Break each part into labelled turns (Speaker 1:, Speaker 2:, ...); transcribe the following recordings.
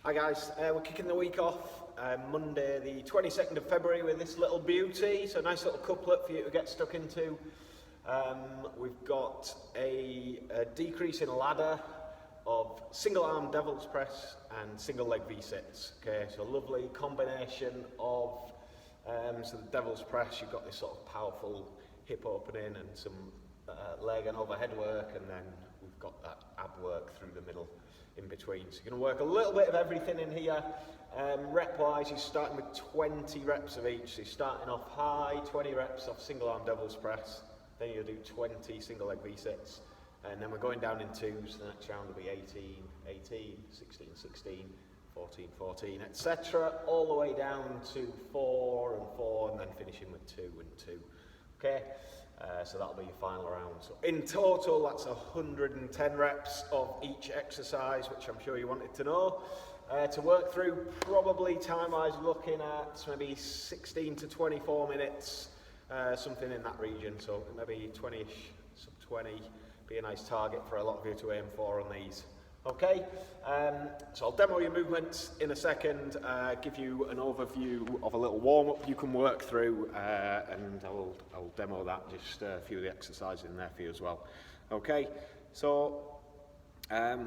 Speaker 1: Hi guys, we're kicking the week off Monday the 22nd of February with this little beauty, so a nice little couplet for you to get stuck into. We've got a decrease in ladder of single arm devil's press and single leg V-sits. Okay, so a lovely combination of so the devil's press, you've got this sort of powerful hip opening and some leg and overhead work, and then we've got that ab work through the middle in between. So you're going to work a little bit of everything in here. Rep-wise, you're starting with 20 reps of each. So you're starting off high, 20 reps off single arm devil's press. Then you'll do 20 single leg V-sits. And then we're going down in twos. The next round will be 18, 18, 16, 16, 14, 14, etc. All the way down to 4 and 4, and then finishing with 2 and 2. Okay? So that'll be your final round. So in total, that's 110 reps of each exercise, which I'm sure you wanted to know. To work through, probably time-wise, looking at maybe 16 to 24 minutes, something in that region. So maybe 20-ish, sub 20, be a nice target for a lot of you to aim for on these. Okay, so I'll demo your movements in a second, give you an overview of a little warm-up you can work through, and I'll demo that, just a few of the exercises in there for you as well. Okay, so a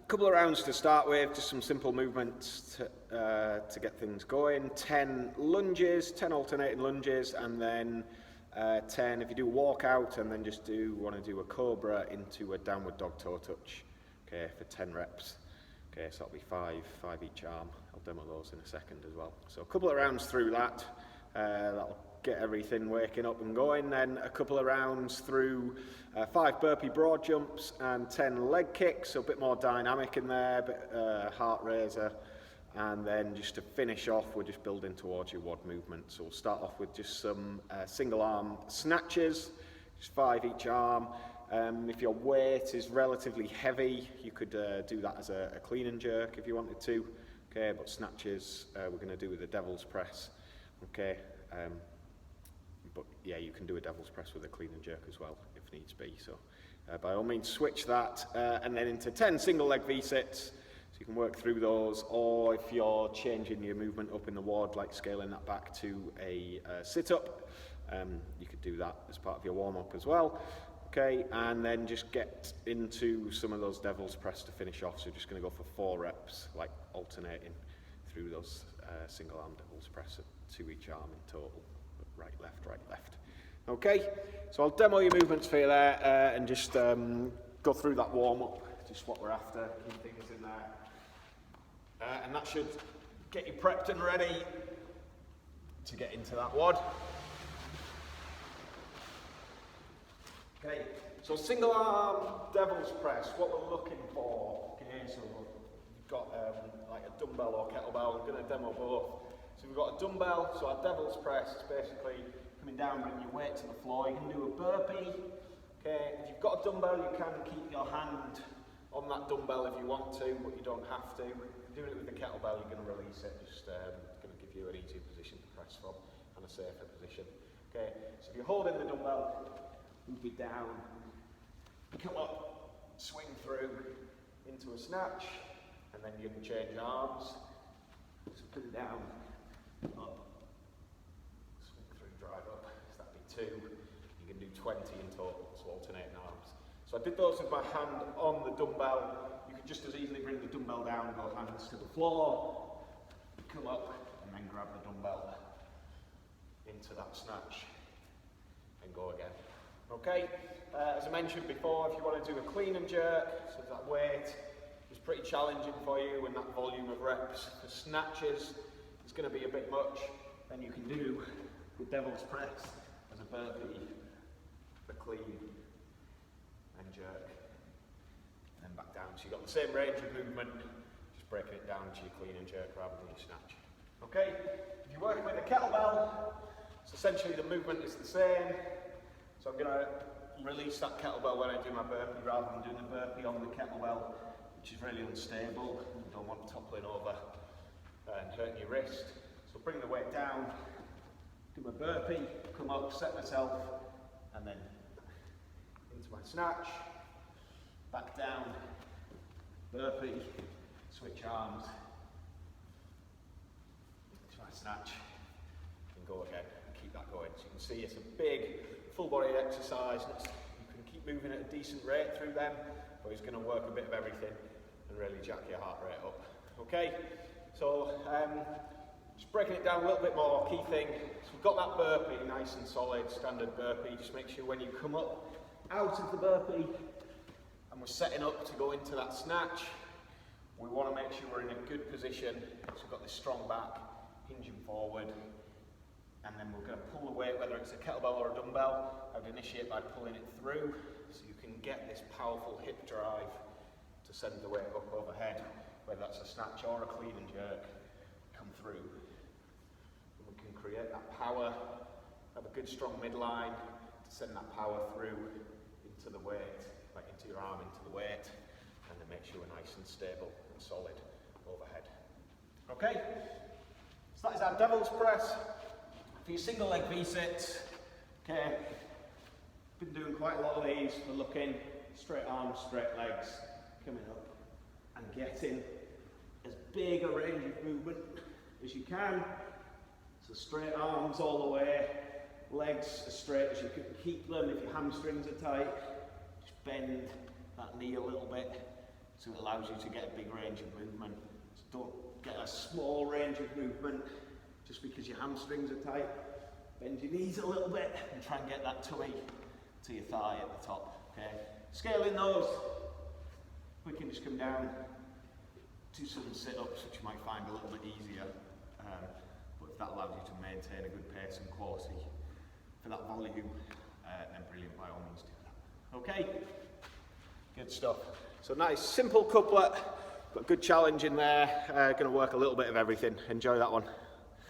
Speaker 1: couple of rounds to start with, just some simple movements to get things going. 10 lunges, 10 alternating lunges, and then 10 if you do a walkout, and then just want to do a cobra into a downward dog toe touch. Okay, for 10 reps. Okay, so that'll be five each arm. I'll demo those in a second as well. So a couple of rounds through that. That'll get everything waking up and going. Then a couple of rounds through 5 burpee broad jumps and 10 leg kicks. So a bit more dynamic in there, a bit heart raiser. And then just to finish off, we're just building towards your WOD movement. So we'll start off with just some single arm snatches, just 5 each arm. If your weight is relatively heavy, you could do that as a clean and jerk if you wanted to. Okay, but snatches we're going to do with a devil's press. Okay, but yeah, you can do a devil's press with a clean and jerk as well if needs be. So by all means, switch that and then into 10 single leg V-sits. So you can work through those, or if you're changing your movement up in the WOD, like scaling that back to a sit-up, you could do that as part of your warm-up as well. Okay, and then just get into some of those devil's press to finish off. So you're just going to go for 4 reps, like alternating through those single arm devil's press at 2 each arm in total. Right, left. Okay, so I'll demo your movements for you there and just go through that warm-up, just what we're after, key things in there. And that should get you prepped and ready to get into that WOD. Okay, so single arm devil's press, what we're looking for. Okay, so we've got like a dumbbell or kettlebell. We're going to demo both. So we've got a dumbbell, so our devil's press is basically coming down, bringing your weight to the floor. You can do a burpee. Okay, if you've got a dumbbell, you can keep your hand on that dumbbell if you want to, but you don't have to. Doing it with the kettlebell, you're going to release it. Just going to give you an easier position to press from and a safer position. Okay, so if you're holding the dumbbell, move it down, come up, swing through into a snatch, and then you can change arms. So put it down, up, swing through, drive up. So that'd be 2. You can do 20 in total, so alternating arms. So I did those with my hand on the dumbbell. You could just as easily bring the dumbbell down, go hands to the floor, come up, and then grab the dumbbell into that snatch and go again. Okay, as I mentioned before, if you want to do a clean and jerk, so that weight is pretty challenging for you and that volume of reps. The snatches is going to be a bit much, then you can do the devil's press as a burpee, a clean and jerk, and then back down. So you've got the same range of movement, just breaking it down to your clean and jerk rather than your snatch. Okay, if you're working with a kettlebell, so essentially the movement is the same. So I'm going to release that kettlebell when I do my burpee rather than doing the burpee on the kettlebell, which is really unstable. You don't want toppling over and hurting your wrist. So bring the weight down, do my burpee, come up, set myself, and then into my snatch, back down, burpee, switch arms, snatch, and go again, and keep that going. So you can see it's a big, full body exercise. You can keep moving at a decent rate through them, but it's going to work a bit of everything and really jack your heart rate up. Okay, so just breaking it down a little bit more, key thing, so we've got that burpee nice and solid, standard burpee. Just make sure when you come up out of the burpee and we're setting up to go into that snatch, we want to make sure we're in a good position. So we've got this strong back, hinging forward, and then we're going to pull the weight, whether it's a kettlebell or a dumbbell. I would initiate by pulling it through so you can get this powerful hip drive to send the weight up overhead, whether that's a snatch or a clean and jerk, come through. And we can create that power, have a good strong midline to send that power through into the weight, like into your arm, into the weight, and then make sure we're nice and stable and solid overhead. Okay, so that is our devil's press. For your single leg V-sits, okay, been doing quite a lot of these. We're looking straight arms, straight legs, coming up and getting as big a range of movement as you can. So straight arms all the way, legs as straight as you can keep them. If your hamstrings are tight, just bend that knee a little bit so it allows you to get a big range of movement. So don't get a small range of movement just because your hamstrings are tight. Bend your knees a little bit and try and get that tummy to your thigh at the top. Okay, scaling those, we can just come down to some sit-ups, which you might find a little bit easier, but if that allows you to maintain a good pace and quality for that volume, then brilliant, by all means do that. Okay, good stuff. So nice, simple couplet, but good challenge in there. Going to work a little bit of everything. Enjoy that one.